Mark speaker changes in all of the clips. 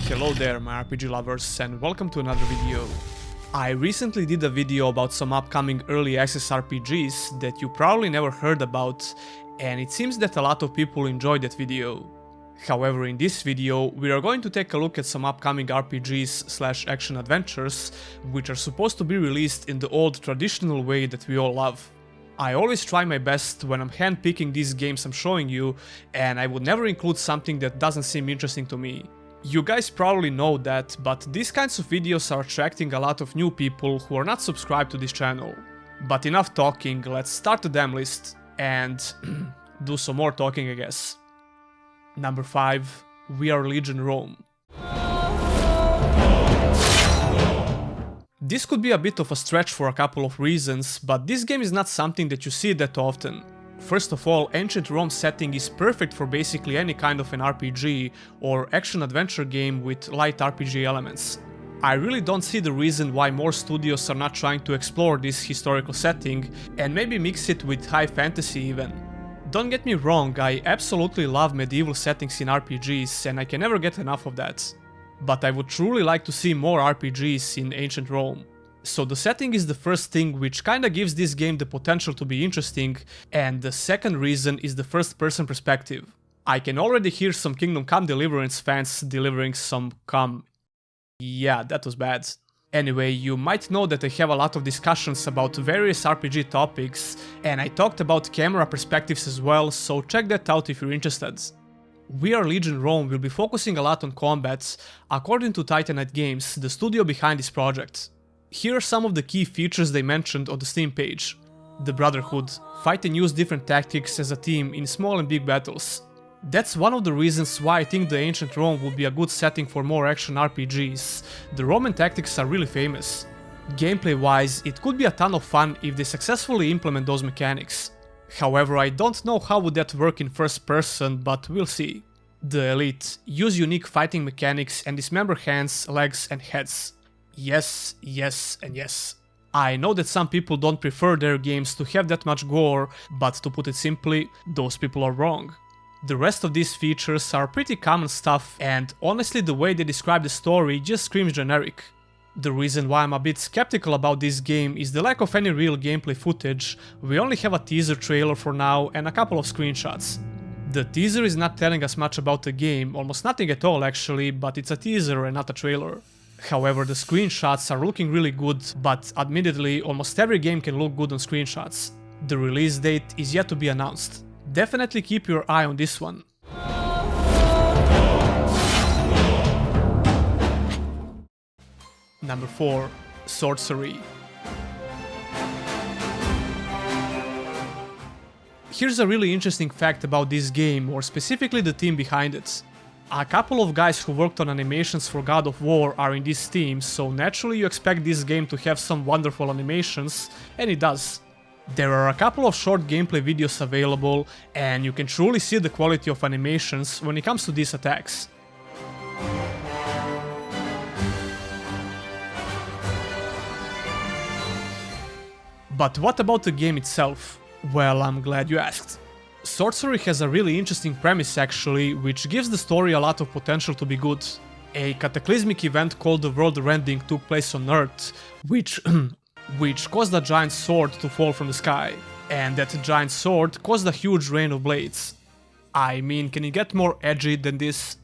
Speaker 1: Hello there my RPG lovers and welcome to another video. I recently did a video about some upcoming early access RPGs that you probably never heard about, and it seems that a lot of people enjoyed that video. However, in this video we are going to take a look at some upcoming RPGs/action adventures which are supposed to be released in the old traditional way that we all love. I always try my best when I'm handpicking these games I'm showing you, and I would never include something that doesn't seem interesting to me. You guys probably know that, but these kinds of videos are attracting a lot of new people who are not subscribed to this channel. But enough talking, let's start the damn list and do some more talking, I guess. Number 5. We Are Legion Rome. This could be a bit of a stretch for a couple of reasons, but this game is not something that you see that often. First of all, ancient Rome setting is perfect for basically any kind of an RPG or action-adventure game with light RPG elements. I really don't see the reason why more studios are not trying to explore this historical setting and maybe mix it with high fantasy even. Don't get me wrong, I absolutely love medieval settings in RPGs and I can never get enough of that. But I would truly like to see more RPGs in ancient Rome. So the setting is the first thing which kinda gives this game the potential to be interesting, and the second reason is the first person perspective. I can already hear some Kingdom Come Deliverance fans delivering some cum. Yeah, that was bad. Anyway, you might know that I have a lot of discussions about various RPG topics, and I talked about camera perspectives as well, so check that out if you're interested. We Are Legion Rome will be focusing a lot on combats, according to Titanite Games, the studio behind this project. Here are some of the key features they mentioned on the Steam page. The Brotherhood. Fight and use different tactics as a team in small and big battles. That's one of the reasons why I think the ancient Rome would be a good setting for more action RPGs. The Roman tactics are really famous. Gameplay wise, it could be a ton of fun if they successfully implement those mechanics. However, I don't know how would that work in first person, but we'll see. The Elite. Use unique fighting mechanics and dismember hands, legs and heads. Yes, yes and yes. I know that some people don't prefer their games to have that much gore, but to put it simply, those people are wrong. The rest of these features are pretty common stuff, and honestly the way they describe the story just screams generic. The reason why I'm a bit skeptical about this game is the lack of any real gameplay footage. We only have a teaser trailer for now and a couple of screenshots. The teaser is not telling us much about the game, almost nothing at all actually, but it's a teaser and not a trailer. However, the screenshots are looking really good, but admittedly almost every game can look good on screenshots. The release date is yet to be announced. Definitely keep your eye on this one. Number 4. Swordcery. Here's a really interesting fact about this game, or specifically the team behind it. A couple of guys who worked on animations for God of War are in this team, so naturally you expect this game to have some wonderful animations, and it does. There are a couple of short gameplay videos available, and you can truly see the quality of animations when it comes to these attacks. But what about the game itself? Well, I'm glad you asked. Swordcery has a really interesting premise actually, which gives the story a lot of potential to be good. A cataclysmic event called the World Rending took place on Earth, which caused a giant sword to fall from the sky. And that giant sword caused a huge rain of blades. I mean, can you get more edgy than this?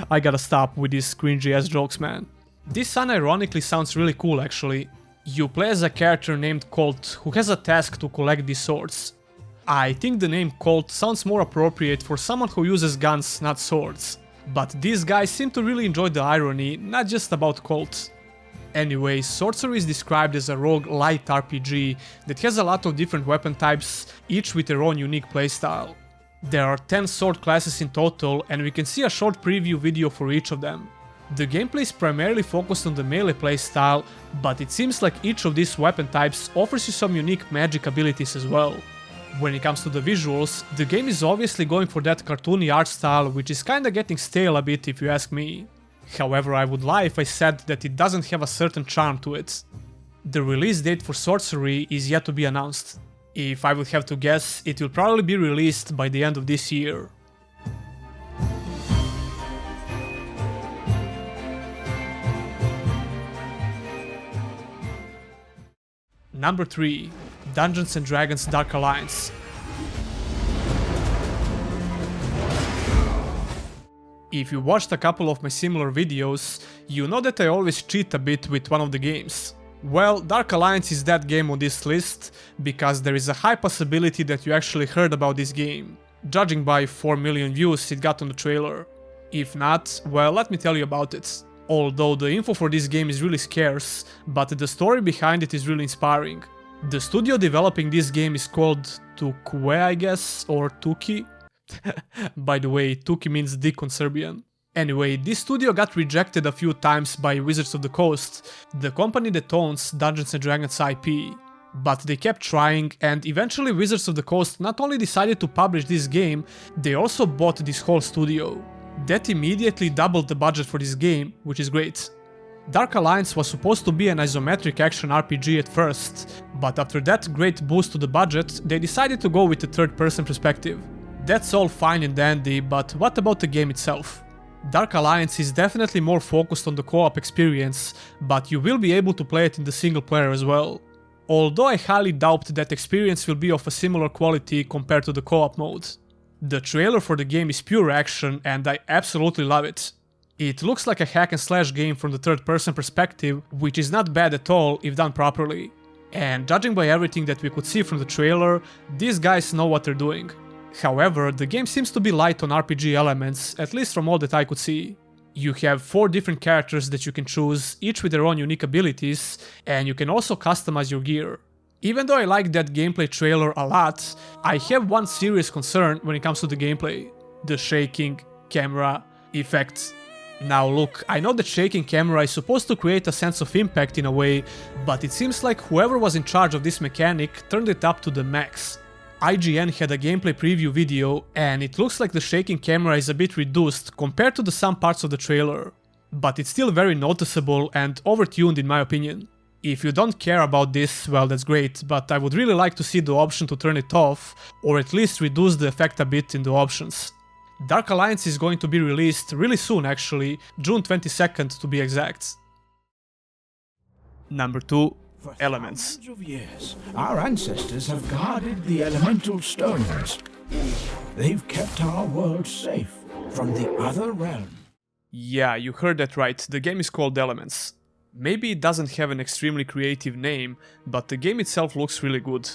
Speaker 1: I gotta stop with these cringy ass jokes, man. This unironically sounds really cool actually. You play as a character named Colt who has a task to collect these swords. I think the name Colt sounds more appropriate for someone who uses guns, not swords. But these guys seem to really enjoy the irony, not just about Colt. Anyway, Swordcery is described as a rogue light RPG that has a lot of different weapon types, each with their own unique playstyle. There are 10 sword classes in total, and we can see a short preview video for each of them. The gameplay is primarily focused on the melee playstyle, but it seems like each of these weapon types offers you some unique magic abilities as well. When it comes to the visuals, the game is obviously going for that cartoony art style, which is kinda getting stale a bit if you ask me. However, I would lie if I said that it doesn't have a certain charm to it. The release date for Swordcery is yet to be announced. If I would have to guess, it will probably be released by the end of this year. Number 3. Dungeons & Dragons Dark Alliance. If you watched a couple of my similar videos, you know that I always cheat a bit with one of the games. Well, Dark Alliance is that game on this list, because there is a high possibility that you actually heard about this game, judging by 4 million views it got on the trailer. If not, well, let me tell you about it. Although the info for this game is really scarce, but the story behind it is really inspiring. The studio developing this game is called Tukue, I guess, or Tuki. By the way, Tuki means dick on Serbian. Anyway, this studio got rejected a few times by Wizards of the Coast, the company that owns Dungeons & Dragons IP. But they kept trying, and eventually Wizards of the Coast not only decided to publish this game, they also bought this whole studio. That immediately doubled the budget for this game, which is great. Dark Alliance was supposed to be an isometric action RPG at first, but after that great boost to the budget, they decided to go with a third-person perspective. That's all fine and dandy, but what about the game itself? Dark Alliance is definitely more focused on the co-op experience, but you will be able to play it in the single player as well. Although I highly doubt that experience will be of a similar quality compared to the co-op mode. The trailer for the game is pure action and I absolutely love it. It looks like a hack and slash game from the third-person perspective, which is not bad at all if done properly. And judging by everything that we could see from the trailer, these guys know what they're doing. However, the game seems to be light on RPG elements, at least from all that I could see. You have 4 different characters that you can choose, each with their own unique abilities, and you can also customize your gear. Even though I like that gameplay trailer a lot, I have one serious concern when it comes to the gameplay. The shaking camera effects. Now look, I know that shaking camera is supposed to create a sense of impact in a way, but it seems like whoever was in charge of this mechanic turned it up to the max. IGN had a gameplay preview video, and it looks like the shaking camera is a bit reduced compared to some parts of the trailer. But it's still very noticeable and overtuned in my opinion. If you don't care about this, well that's great, but I would really like to see the option to turn it off, or at least reduce the effect a bit in the options. Dark Alliance is going to be released really soon actually, June 22nd to be exact. Number 2.
Speaker 2: For
Speaker 1: Elements.
Speaker 2: thousands of years, our ancestors have guarded the elemental stones. They've kept our world safe from the other realm.
Speaker 1: Yeah, you heard that right, the game is called Elements. Maybe it doesn't have an extremely creative name, but the game itself looks really good.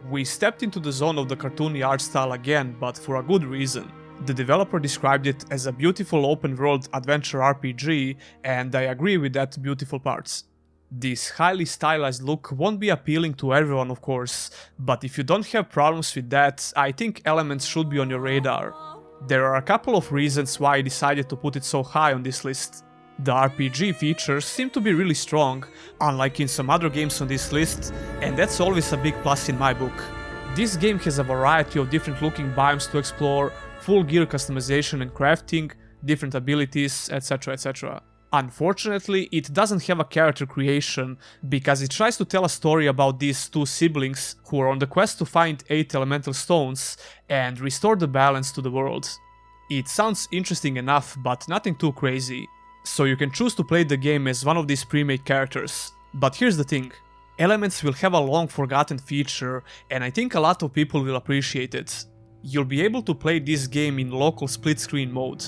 Speaker 1: We stepped into the zone of the cartoony art style again, but for a good reason. The developer described it as a beautiful open-world adventure RPG, and I agree with that beautiful parts. This highly stylized look won't be appealing to everyone of course, but if you don't have problems with that, I think Elements should be on your radar. There are a couple of reasons why I decided to put it so high on this list. The RPG features seem to be really strong, unlike in some other games on this list, and that's always a big plus in my book. This game has a variety of different looking biomes to explore, full gear customization and crafting, different abilities, etc, etc. Unfortunately, it doesn't have a character creation, because it tries to tell a story about these 2 siblings who are on the quest to find 8 elemental stones and restore the balance to the world. It sounds interesting enough, but nothing too crazy. So you can choose to play the game as one of these pre-made characters. But here's the thing. Elements will have a long forgotten feature, and I think a lot of people will appreciate it. You'll be able to play this game in local split screen mode.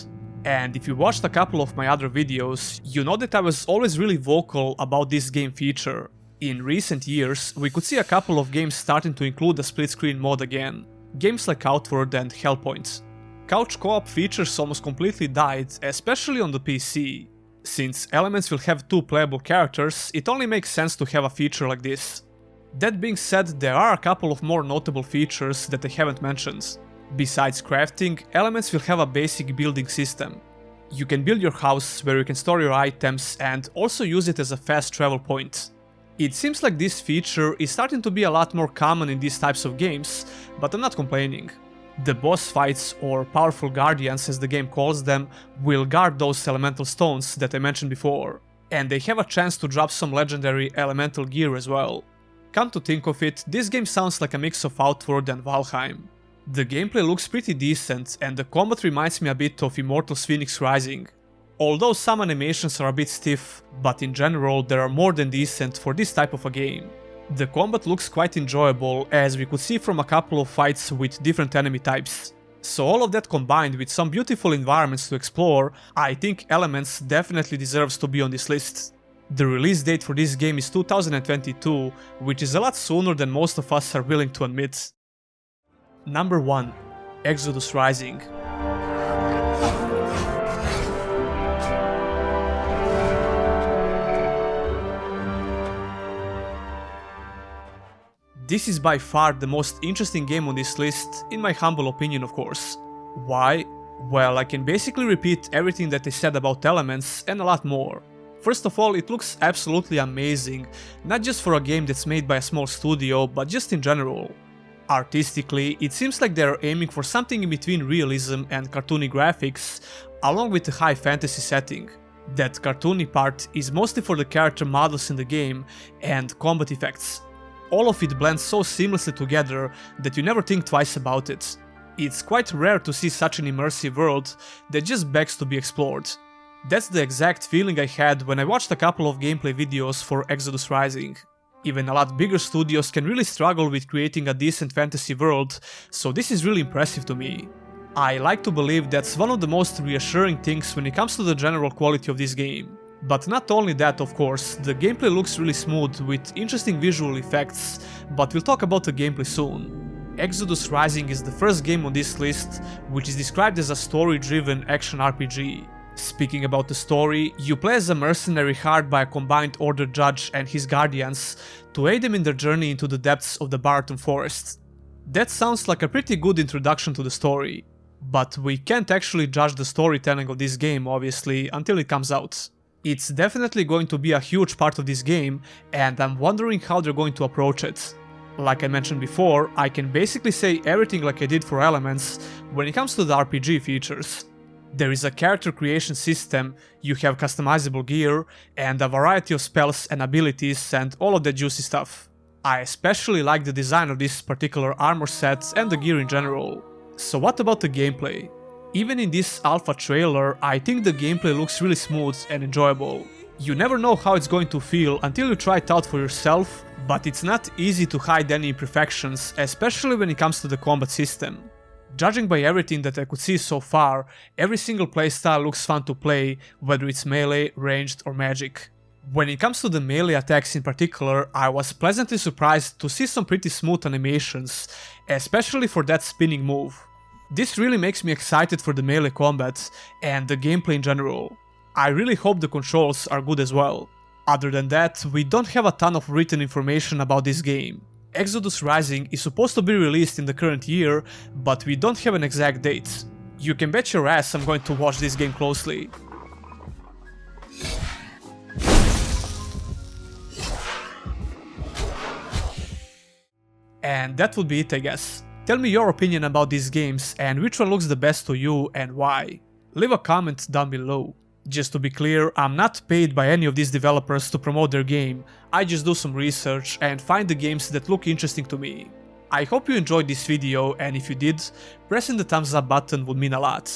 Speaker 1: And if you watched a couple of my other videos, you know that I was always really vocal about this game feature. In recent years, we could see a couple of games starting to include a split screen mode again. Games like Outward and Hellpoint. Couch co-op features almost completely died, especially on the PC. Since Elements will have 2 playable characters, it only makes sense to have a feature like this. That being said, there are a couple of more notable features that I haven't mentioned. Besides crafting, Elements will have a basic building system. You can build your house where you can store your items and also use it as a fast travel point. It seems like this feature is starting to be a lot more common in these types of games, but I'm not complaining. The boss fights, or powerful guardians as the game calls them, will guard those elemental stones that I mentioned before, and they have a chance to drop some legendary elemental gear as well. Come to think of it, this game sounds like a mix of Outward and Valheim. The gameplay looks pretty decent, and the combat reminds me a bit of Immortals Phoenix Rising. Although some animations are a bit stiff, but in general they are more than decent for this type of a game. The combat looks quite enjoyable, as we could see from a couple of fights with different enemy types. So all of that combined with some beautiful environments to explore, I think Elements definitely deserves to be on this list. The release date for this game is 2022, which is a lot sooner than most of us are willing to admit. Number 1. Exodus Rising. This is by far the most interesting game on this list, in my humble opinion of course. Why? Well, I can basically repeat everything that I said about Elements and a lot more. First of all, it looks absolutely amazing, not just for a game that's made by a small studio, but just in general. Artistically, it seems like they're aiming for something in between realism and cartoony graphics, along with a high fantasy setting. That cartoony part is mostly for the character models in the game and combat effects. All of it blends so seamlessly together that you never think twice about it. It's quite rare to see such an immersive world that just begs to be explored. That's the exact feeling I had when I watched a couple of gameplay videos for Exodus Rising. Even a lot bigger studios can really struggle with creating a decent fantasy world, so this is really impressive to me. I like to believe that's one of the most reassuring things when it comes to the general quality of this game. But not only that, of course, the gameplay looks really smooth with interesting visual effects, but we'll talk about the gameplay soon. Exodus Rising is the first game on this list which is described as a story-driven action RPG. Speaking about the story, you play as a mercenary hired by a combined order judge and his guardians to aid them in their journey into the depths of the Barton Forest. That sounds like a pretty good introduction to the story, but we can't actually judge the storytelling of this game obviously until it comes out. It's definitely going to be a huge part of this game, and I'm wondering how they're going to approach it. Like I mentioned before, I can basically say everything like I did for Elements when it comes to the RPG features. There is a character creation system, you have customizable gear, and a variety of spells and abilities and all of that juicy stuff. I especially like the design of this particular armor set and the gear in general. So what about the gameplay? Even in this alpha trailer, I think the gameplay looks really smooth and enjoyable. You never know how it's going to feel until you try it out for yourself, but it's not easy to hide any imperfections, especially when it comes to the combat system. Judging by everything that I could see so far, every single playstyle looks fun to play, whether it's melee, ranged or magic. When it comes to the melee attacks in particular, I was pleasantly surprised to see some pretty smooth animations, especially for that spinning move. This really makes me excited for the melee combat and the gameplay in general. I really hope the controls are good as well. Other than that, we don't have a ton of written information about this game. Exodus Rising is supposed to be released in the current year, but we don't have an exact date. You can bet your ass I'm going to watch this game closely. And that would be it, I guess. Tell me your opinion about these games and which one looks the best to you and why. Leave a comment down below. Just to be clear, I'm not paid by any of these developers to promote their game, I just do some research and find the games that look interesting to me. I hope you enjoyed this video, and if you did, pressing the thumbs up button would mean a lot.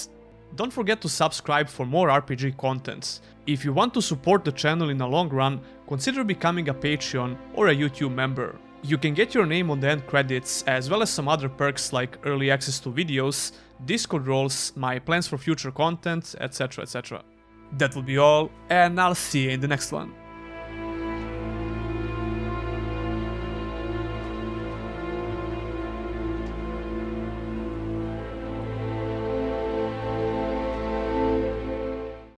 Speaker 1: Don't forget to subscribe for more RPG content. If you want to support the channel in the long run, consider becoming a Patreon or a YouTube member. You can get your name on the end credits, as well as some other perks like early access to videos, Discord roles, my plans for future content, etc, etc. That will be all, and I'll see you in the next one.